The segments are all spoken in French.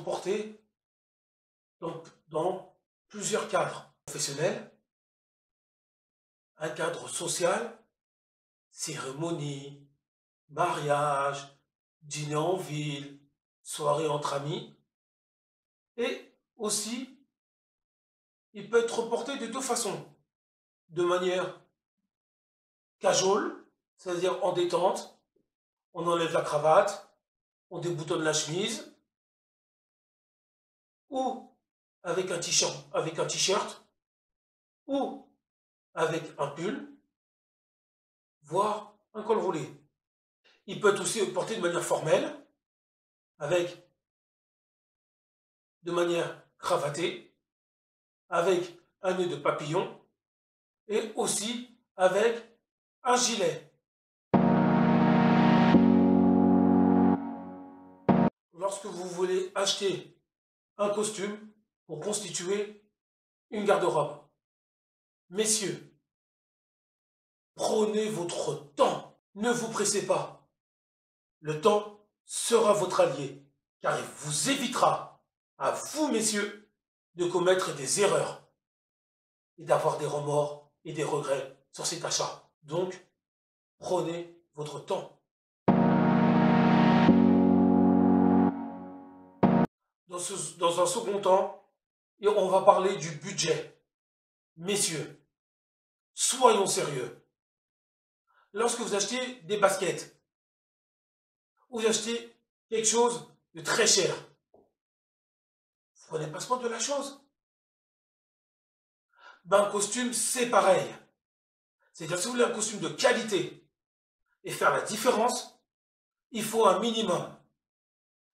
porté dans plusieurs cadres professionnels, un cadre social, cérémonie, mariage, dîner en ville, soirée entre amis, et aussi, il peut être porté de deux façons, de manière casual, c'est-à-dire en détente, on enlève la cravate, on déboutonne la chemise, ou avec un t-shirt, ou avec un pull, voire un col roulé. Il peut être aussi porté de manière formelle, de manière cravatée, avec un nœud de papillon, et aussi avec un gilet. Lorsque vous voulez acheter un costume pour constituer une garde-robe, messieurs, prenez votre temps, ne vous pressez pas. Le temps sera votre allié, car il vous évitera, à vous messieurs, de commettre des erreurs et d'avoir des remords et des regrets sur cet achat. Donc, prenez votre temps. Dans un second temps, on va parler du budget. Messieurs, soyons sérieux. Lorsque vous achetez des baskets, ou vous achetez quelque chose de très cher, vous prenez pas soin de la chose. Ben, un costume, c'est pareil. C'est-à-dire, si vous voulez un costume de qualité et faire la différence, il faut un minimum.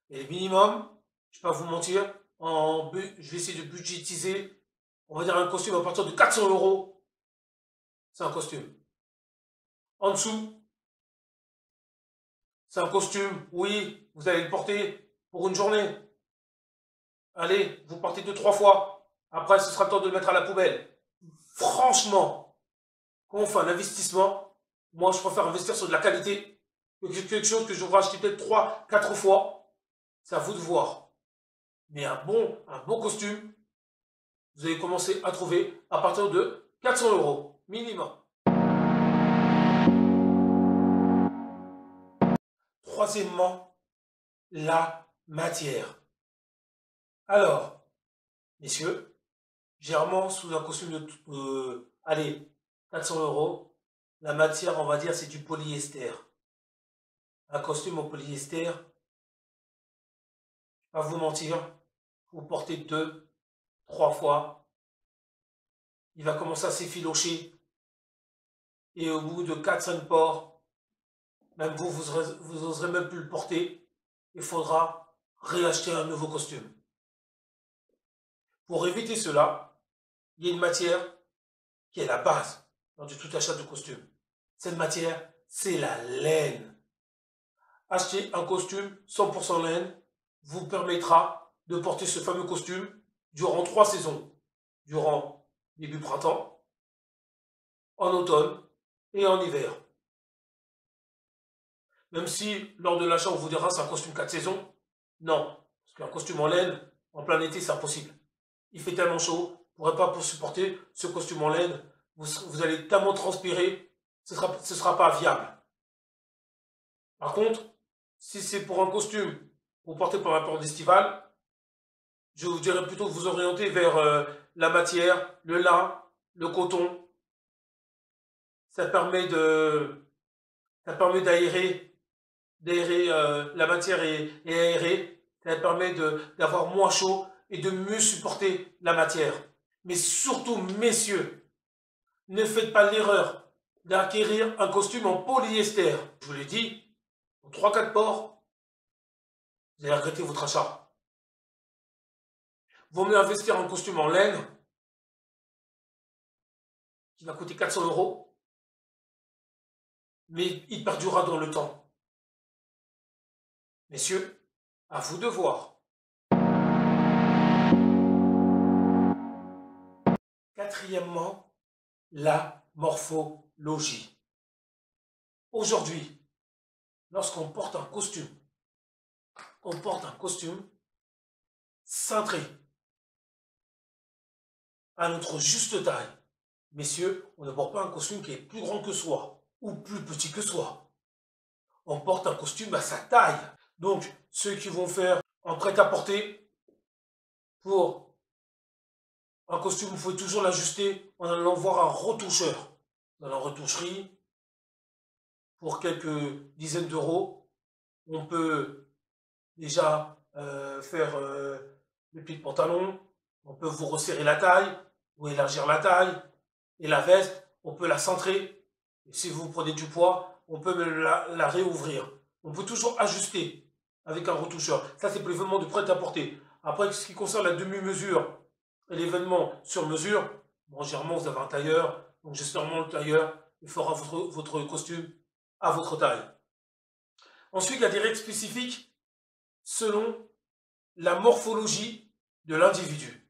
Et le minimum, je ne vais pas vous mentir, je vais essayer de budgétiser, on va dire un costume à partir de 400 €, c'est un costume. En dessous, c'est un costume, oui, vous allez le porter pour une journée. Allez, vous portez 2-3 fois. Après, ce sera le temps de le mettre à la poubelle. Franchement, quand on fait un investissement, moi, je préfère investir sur de la qualité que quelque chose que je vais acheter peut-être 3-4 fois. C'est à vous de voir. Mais un bon costume, vous allez commencer à trouver à partir de 400 € minimum. Troisièmement, la matière. Alors, messieurs, généralement sous un costume de, allez, 400 €, la matière, on va dire, c'est du polyester. Un costume au polyester, je ne vais pas vous mentir, vous portez 2-3 fois, il va commencer à s'effilocher, et au bout de 4-5 ports, même vous oserez même plus le porter, il faudra réacheter un nouveau costume. Pour éviter cela, il y a une matière qui est la base dans tout achat de costume. Cette matière, c'est la laine. Acheter un costume 100% laine vous permettra de porter ce fameux costume durant 3 saisons. Durant début printemps, en automne et en hiver. Même si lors de l'achat on vous dira c'est un costume 4 saisons, non. Parce qu'un costume en laine, en plein été, c'est impossible. Il fait tellement chaud, vous ne pourrez pas supporter ce costume en laine, vous allez tellement transpirer, ce sera pas viable. Par contre, si c'est pour un costume que vous portez pour un période estivale, je vous dirais plutôt de vous orienter vers la matière, le lin, le coton. Ça permet d'aérer, la matière est aérée, ça permet d'avoir moins chaud et de mieux supporter la matière. Mais surtout, messieurs, ne faites pas l'erreur d'acquérir un costume en polyester. Je vous l'ai dit, en 3-4 ports, vous allez regretter votre achat. Vaut mieux investir en costume en laine, qui va coûter 400 €, mais il perdurera dans le temps. Messieurs, à vous de voir. Quatrièmement, la morphologie. Aujourd'hui, lorsqu'on porte un costume, cintré, à notre juste taille. Messieurs, on ne porte pas un costume qui est plus grand que soi, ou plus petit que soi. On porte un costume à sa taille. Donc, ceux qui vont faire un prêt-à-porter, pour un costume, vous pouvez toujours l'ajuster en allant voir un retoucheur. Dans la retoucherie, pour quelques dizaines d'euros, on peut déjà faire le pli de pantalon, on peut vous resserrer la taille, ou élargir la taille, et la veste, on peut la centrer, et si vous prenez du poids, on peut même la réouvrir. On peut toujours ajuster avec un retoucheur. Ça, c'est pour les vêtements de prêt-à-porter. Après, ce qui concerne la demi-mesure et les vêtements sur mesure, bon, généralement, vous avez un tailleur, donc généralement, le tailleur, il fera votre costume à votre taille. Ensuite, il y a des règles spécifiques selon la morphologie de l'individu.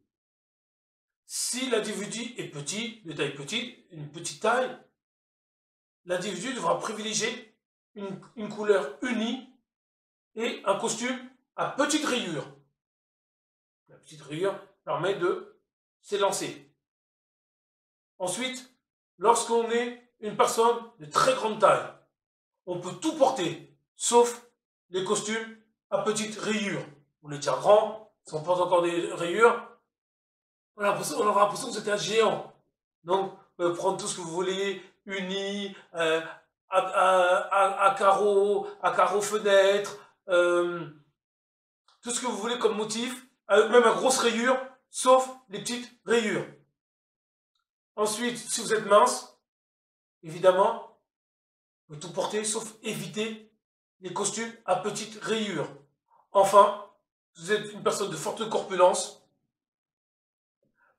Si l'individu est petit, de taille petite, une petite taille, l'individu devra privilégier une couleur unie et un costume à petite rayure. La petite rayure permet de s'élancer. Ensuite, lorsqu'on est une personne de très grande taille, on peut tout porter, sauf les costumes à petite rayure. On est déjà grand, si on porte encore des rayures, on aura l'impression que vous êtes un géant. Donc, prendre tout ce que vous voulez, uni, à carreaux fenêtres, tout ce que vous voulez comme motif, même à grosse rayure, sauf les petites rayures. Ensuite, si vous êtes mince, évidemment, vous pouvez tout porter, sauf éviter les costumes à petites rayures. Enfin, si vous êtes une personne de forte corpulence,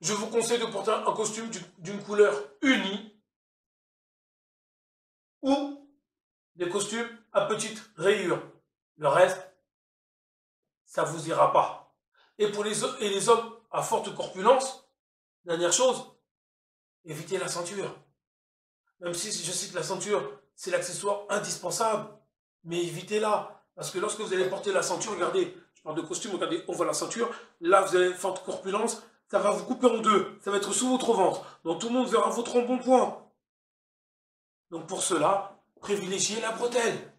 je vous conseille de porter un costume d'une couleur unie ou des costumes à petites rayures. Le reste, ça ne vous ira pas. Et pour les hommes à forte corpulence, dernière chose, évitez la ceinture. Même si je sais que la ceinture, c'est l'accessoire indispensable, mais évitez-la. Parce que lorsque vous allez porter la ceinture, regardez, je parle de costume, regardez, on voit la ceinture, là vous avez forte corpulence, ça va vous couper en deux, ça va être sous votre ventre. Donc tout le monde verra votre embonpoint. Donc pour cela, privilégiez la bretelle.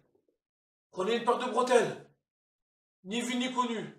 Prenez une paire de bretelles. Ni vu ni connu.